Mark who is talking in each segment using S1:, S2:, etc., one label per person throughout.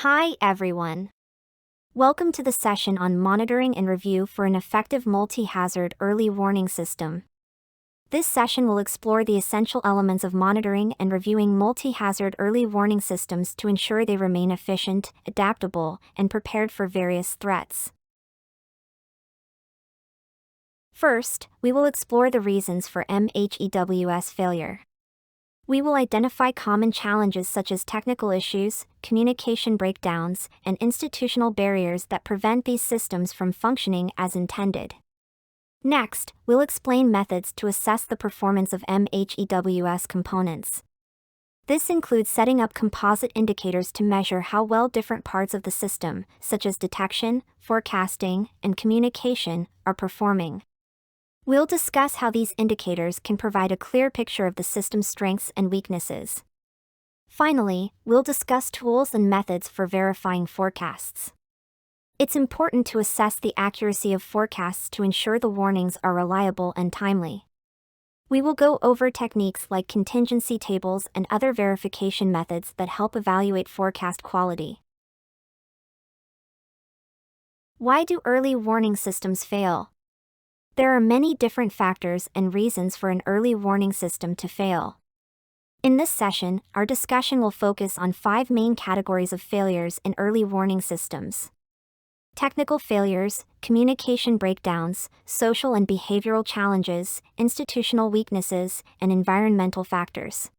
S1: Hi, everyone. Welcome to the session on monitoring and review for an effective multi-hazard early warning system. This session will explore the essential elements of monitoring and reviewing multi-hazard early warning systems to ensure they remain efficient, adaptable, and prepared for various threats. First, we will explore the reasons for MHEWS failure. We will identify common challenges such as technical issues, communication breakdowns, and institutional barriers that prevent these systems from functioning as intended. Next, we'll explain methods to assess the performance of MHEWS components. This includes setting up composite indicators to measure how well different parts of the system, such as detection, forecasting, and communication, are performing. We'll discuss how these indicators can provide a clear picture of the system's strengths and weaknesses. Finally, we'll discuss tools and methods for verifying forecasts. It's important to assess the accuracy of forecasts to ensure the warnings are reliable and timely. We will go over techniques like contingency tables and other verification methods that help evaluate forecast quality. Why do early warning systems fail? There are many different factors and reasons for an early warning system to fail. In this session, our discussion will focus on 5 main categories of failures in early warning systems: technical failures, communication breakdowns, social and behavioral challenges, institutional weaknesses, and environmental factors.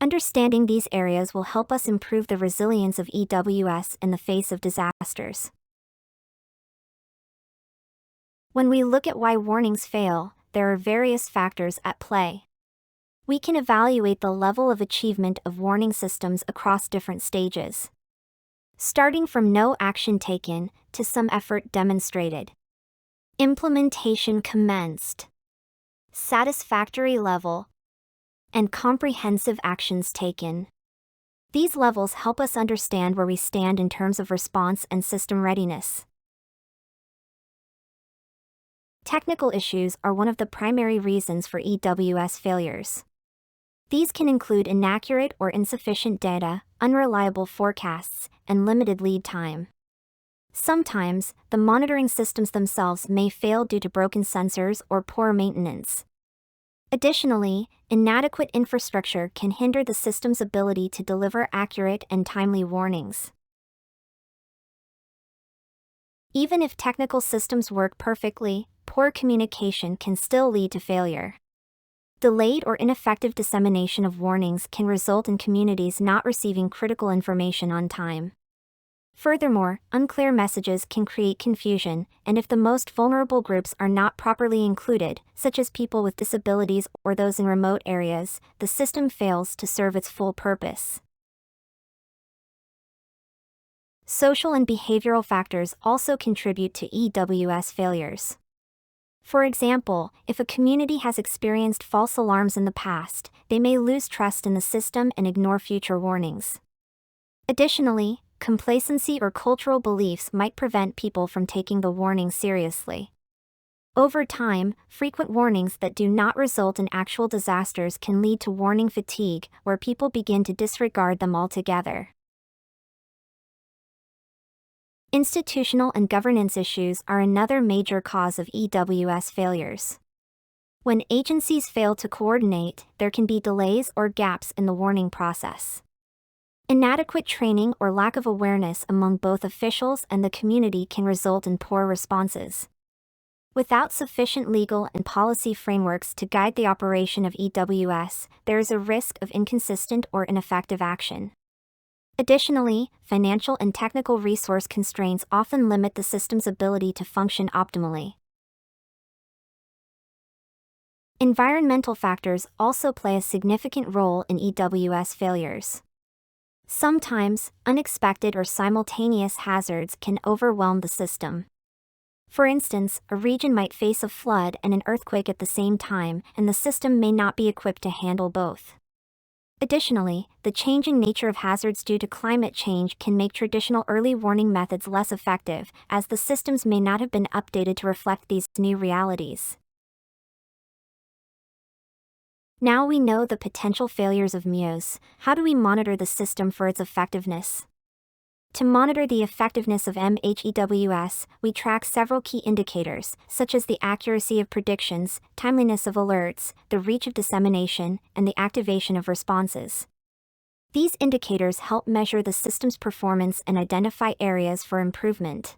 S1: Understanding these areas will help us improve the resilience of EWS in the face of disasters. When we look at why warnings fail, there are various factors at play. We can evaluate the level of achievement of warning systems across different stages, starting from no action taken to some effort demonstrated. Implementation commenced, satisfactory level, and comprehensive actions taken. These levels help us understand where we stand in terms of response and system readiness. Technical issues are one of the primary reasons for EWS failures. These can include inaccurate or insufficient data, unreliable forecasts, and limited lead time. Sometimes, the monitoring systems themselves may fail due to broken sensors or poor maintenance. Additionally, inadequate infrastructure can hinder the system's ability to deliver accurate and timely warnings. Even if technical systems work perfectly, poor communication can still lead to failure. Delayed or ineffective dissemination of warnings can result in communities not receiving critical information on time. Furthermore, unclear messages can create confusion, and if the most vulnerable groups are not properly included, such as people with disabilities or those in remote areas, the system fails to serve its full purpose. Social and behavioral factors also contribute to EWS failures. For example, if a community has experienced false alarms in the past, they may lose trust in the system and ignore future warnings. Additionally, complacency or cultural beliefs might prevent people from taking the warning seriously. Over time, frequent warnings that do not result in actual disasters can lead to warning fatigue, where people begin to disregard them altogether. Institutional and governance issues are another major cause of EWS failures. When agencies fail to coordinate, there can be delays or gaps in the warning process. Inadequate training or lack of awareness among both officials and the community can result in poor responses. Without sufficient legal and policy frameworks to guide the operation of EWS, there is a risk of inconsistent or ineffective action. Additionally, financial and technical resource constraints often limit the system's ability to function optimally. Environmental factors also play a significant role in EWS failures. Sometimes, unexpected or simultaneous hazards can overwhelm the system. For instance, a region might face a flood and an earthquake at the same time, and the system may not be equipped to handle both. Additionally, the changing nature of hazards due to climate change can make traditional early warning methods less effective, as the systems may not have been updated to reflect these new realities. Now we know the potential failures of MHEWS. How do we monitor the system for its effectiveness? To monitor the effectiveness of MHEWS, we track several key indicators, such as the accuracy of predictions, timeliness of alerts, the reach of dissemination, and the activation of responses. These indicators help measure the system's performance and identify areas for improvement.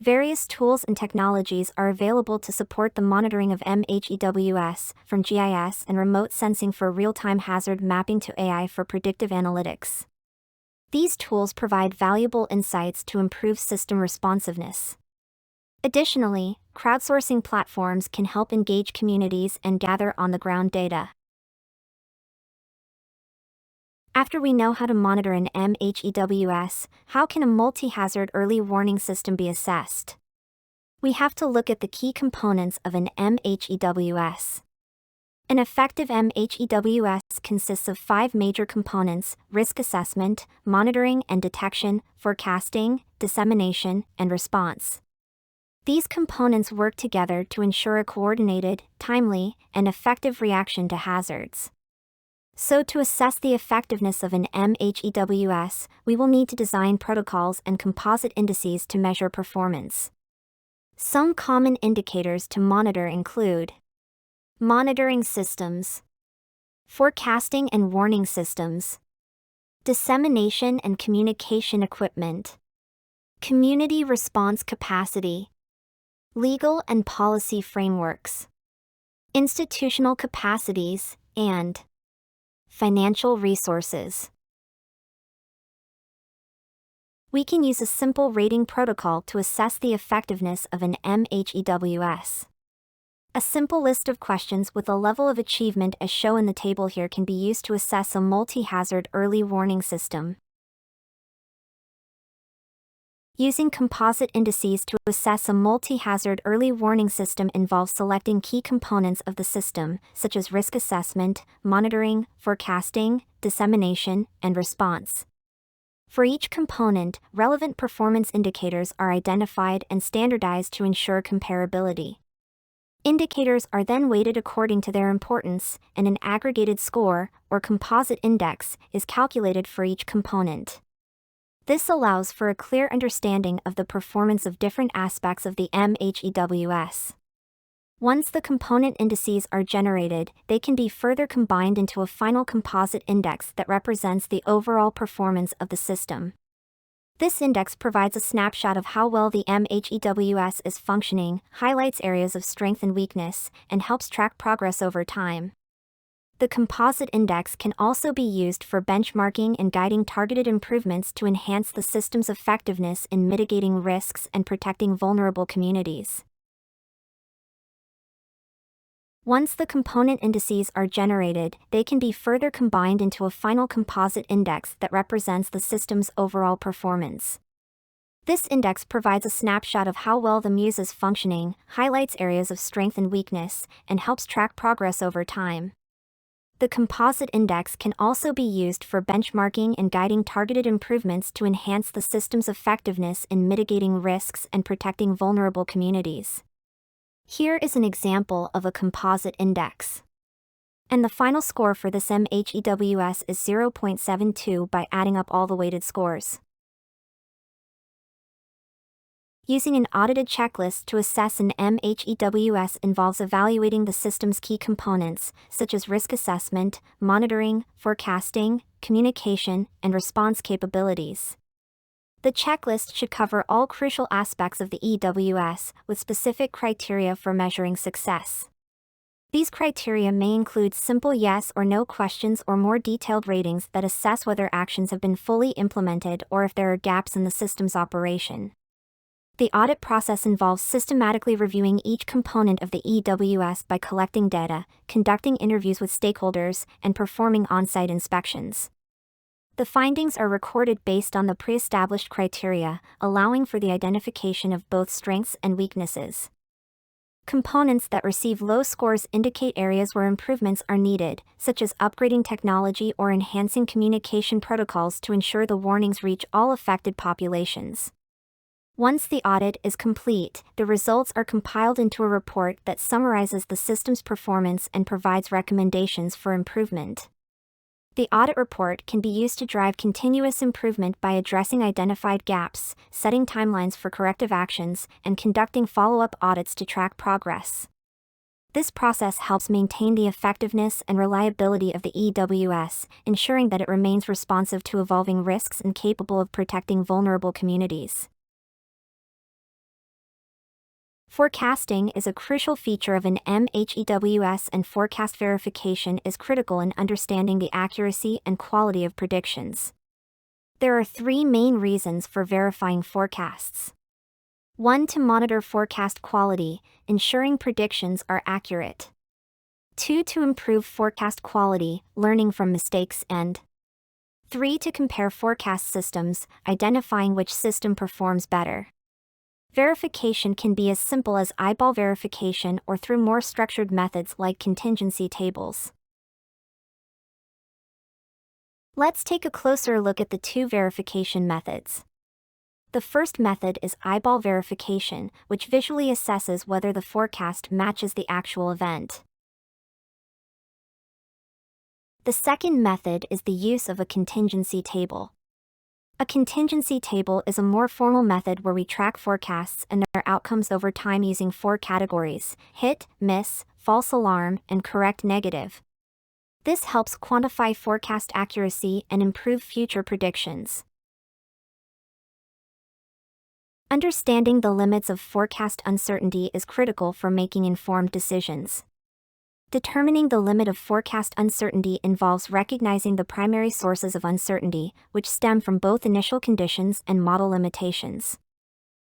S1: Various tools and technologies are available to support the monitoring of MHEWS, from GIS and remote sensing for real-time hazard mapping to AI for predictive analytics. These tools provide valuable insights to improve system responsiveness. Additionally, crowdsourcing platforms can help engage communities and gather on-the-ground data. After we know how to monitor an MHEWS, how can a multi-hazard early warning system be assessed? We have to look at the key components of an MHEWS. An effective MHEWS consists of 5 major components: risk assessment, monitoring and detection, forecasting, dissemination, and response. These components work together to ensure a coordinated, timely, and effective reaction to hazards. So to assess the effectiveness of an MHEWS, we will need to design protocols and composite indices to measure performance. Some common indicators to monitor include monitoring systems, forecasting and warning systems, dissemination and communication equipment, community response capacity, legal and policy frameworks, institutional capacities, and financial resources. We can use a simple rating protocol to assess the effectiveness of an MHEWS. A simple list of questions with a level of achievement as shown in the table here can be used to assess a multi-hazard early warning system. Using composite indices to assess a multi-hazard early warning system involves selecting key components of the system, such as risk assessment, monitoring, forecasting, dissemination, and response. For each component, relevant performance indicators are identified and standardized to ensure comparability. Indicators are then weighted according to their importance, and an aggregated score, or composite index, is calculated for each component. This allows for a clear understanding of the performance of different aspects of the MHEWS. Once the component indices are generated, they can be further combined into a final composite index that represents the overall performance of the system. This index provides a snapshot of how well the MHEWS is functioning, highlights areas of strength and weakness, and helps track progress over time. The composite index can also be used for benchmarking and guiding targeted improvements to enhance the system's effectiveness in mitigating risks and protecting vulnerable communities. Once the component indices are generated, they can be further combined into a final composite index that represents the system's overall performance. This index provides a snapshot of how well the MHEWS is functioning, highlights areas of strength and weakness, and helps track progress over time. The composite index can also be used for benchmarking and guiding targeted improvements to enhance the system's effectiveness in mitigating risks and protecting vulnerable communities. Here is an example of a composite index. And the final score for this MHEWS is 0.72 by adding up all the weighted scores. Using an audited checklist to assess an MHEWS involves evaluating the system's key components, such as risk assessment, monitoring, forecasting, communication, and response capabilities. The checklist should cover all crucial aspects of the EWS, with specific criteria for measuring success. These criteria may include simple yes or no questions or more detailed ratings that assess whether actions have been fully implemented or if there are gaps in the system's operation. The audit process involves systematically reviewing each component of the EWS by collecting data, conducting interviews with stakeholders, and performing on-site inspections. The findings are recorded based on the pre-established criteria, allowing for the identification of both strengths and weaknesses. Components that receive low scores indicate areas where improvements are needed, such as upgrading technology or enhancing communication protocols to ensure the warnings reach all affected populations. Once the audit is complete, the results are compiled into a report that summarizes the system's performance and provides recommendations for improvement. The audit report can be used to drive continuous improvement by addressing identified gaps, setting timelines for corrective actions, and conducting follow-up audits to track progress. This process helps maintain the effectiveness and reliability of the EWS, ensuring that it remains responsive to evolving risks and capable of protecting vulnerable communities. Forecasting is a crucial feature of an MHEWS, and forecast verification is critical in understanding the accuracy and quality of predictions. There are three main reasons for verifying forecasts. 1. To monitor forecast quality, ensuring predictions are accurate. 2. To improve forecast quality, learning from mistakes, and 3. To compare forecast systems, identifying which system performs better. Verification can be as simple as eyeball verification or through more structured methods like contingency tables. Let's take a closer look at the two verification methods. The first method is eyeball verification, which visually assesses whether the forecast matches the actual event. The second method is the use of a contingency table. A contingency table is a more formal method where we track forecasts and their outcomes over time using 4 categories: hit, miss, false alarm, and correct negative. This helps quantify forecast accuracy and improve future predictions. Understanding the limits of forecast uncertainty is critical for making informed decisions. Determining the limit of forecast uncertainty involves recognizing the primary sources of uncertainty, which stem from both initial conditions and model limitations.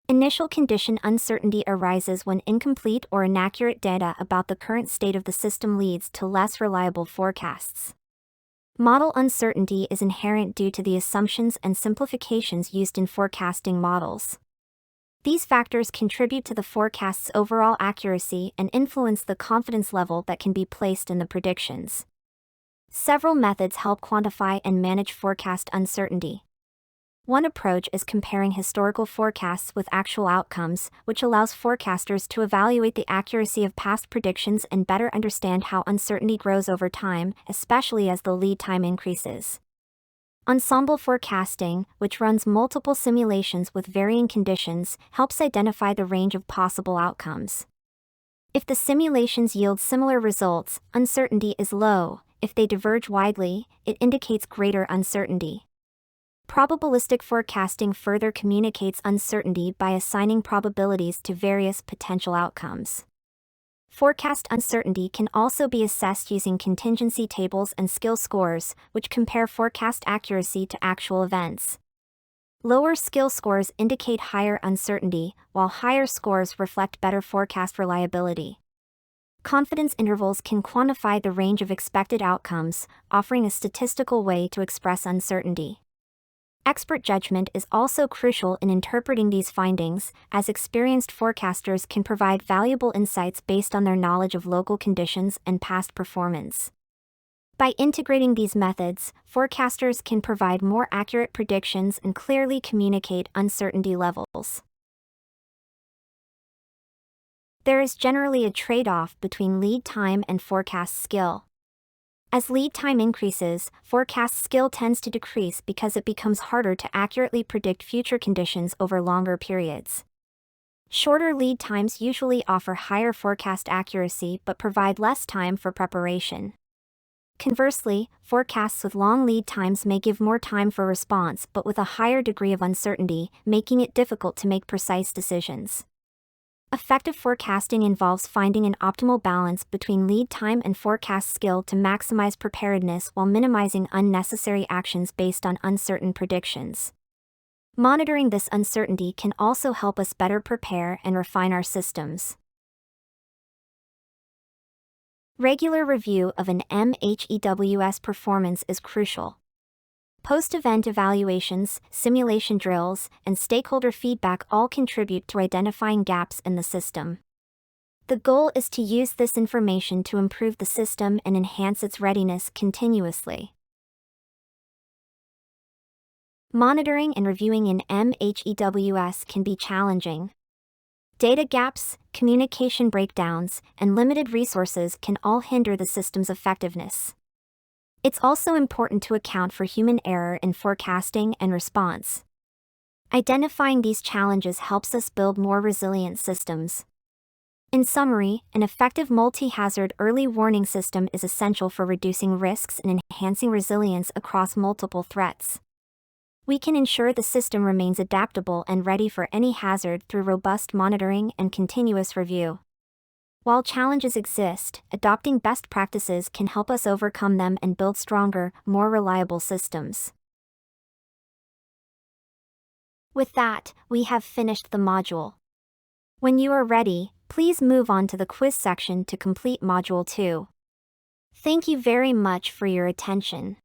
S1: Initial condition uncertainty arises when incomplete or inaccurate data about the current state of the system leads to less reliable forecasts. Model uncertainty is inherent due to the assumptions and simplifications used in forecasting models. These factors contribute to the forecast's overall accuracy and influence the confidence level that can be placed in the predictions. Several methods help quantify and manage forecast uncertainty. One approach is comparing historical forecasts with actual outcomes, which allows forecasters to evaluate the accuracy of past predictions and better understand how uncertainty grows over time, especially as the lead time increases. Ensemble forecasting, which runs multiple simulations with varying conditions, helps identify the range of possible outcomes. If the simulations yield similar results, uncertainty is low. If they diverge widely, it indicates greater uncertainty. Probabilistic forecasting further communicates uncertainty by assigning probabilities to various potential outcomes. Forecast uncertainty can also be assessed using contingency tables and skill scores, which compare forecast accuracy to actual events. Lower skill scores indicate higher uncertainty, while higher scores reflect better forecast reliability. Confidence intervals can quantify the range of expected outcomes, offering a statistical way to express uncertainty. Expert judgment is also crucial in interpreting these findings, as experienced forecasters can provide valuable insights based on their knowledge of local conditions and past performance. By integrating these methods, forecasters can provide more accurate predictions and clearly communicate uncertainty levels. There is generally a trade-off between lead time and forecast skill. As lead time increases, forecast skill tends to decrease because it becomes harder to accurately predict future conditions over longer periods. Shorter lead times usually offer higher forecast accuracy but provide less time for preparation. Conversely, forecasts with long lead times may give more time for response but with a higher degree of uncertainty, making it difficult to make precise decisions. Effective forecasting involves finding an optimal balance between lead time and forecast skill to maximize preparedness while minimizing unnecessary actions based on uncertain predictions. Monitoring this uncertainty can also help us better prepare and refine our systems. Regular review of an MHEWS performance is crucial. Post-event evaluations, simulation drills, and stakeholder feedback all contribute to identifying gaps in the system. The goal is to use this information to improve the system and enhance its readiness continuously. Monitoring and reviewing an MHEWS can be challenging. Data gaps, communication breakdowns, and limited resources can all hinder the system's effectiveness. It's also important to account for human error in forecasting and response. Identifying these challenges helps us build more resilient systems. In summary, an effective multi-hazard early warning system is essential for reducing risks and enhancing resilience across multiple threats. We can ensure the system remains adaptable and ready for any hazard through robust monitoring and continuous review. While challenges exist, adopting best practices can help us overcome them and build stronger, more reliable systems. With that, we have finished the module. When you are ready, please move on to the quiz section to complete Module 2. Thank you very much for your attention.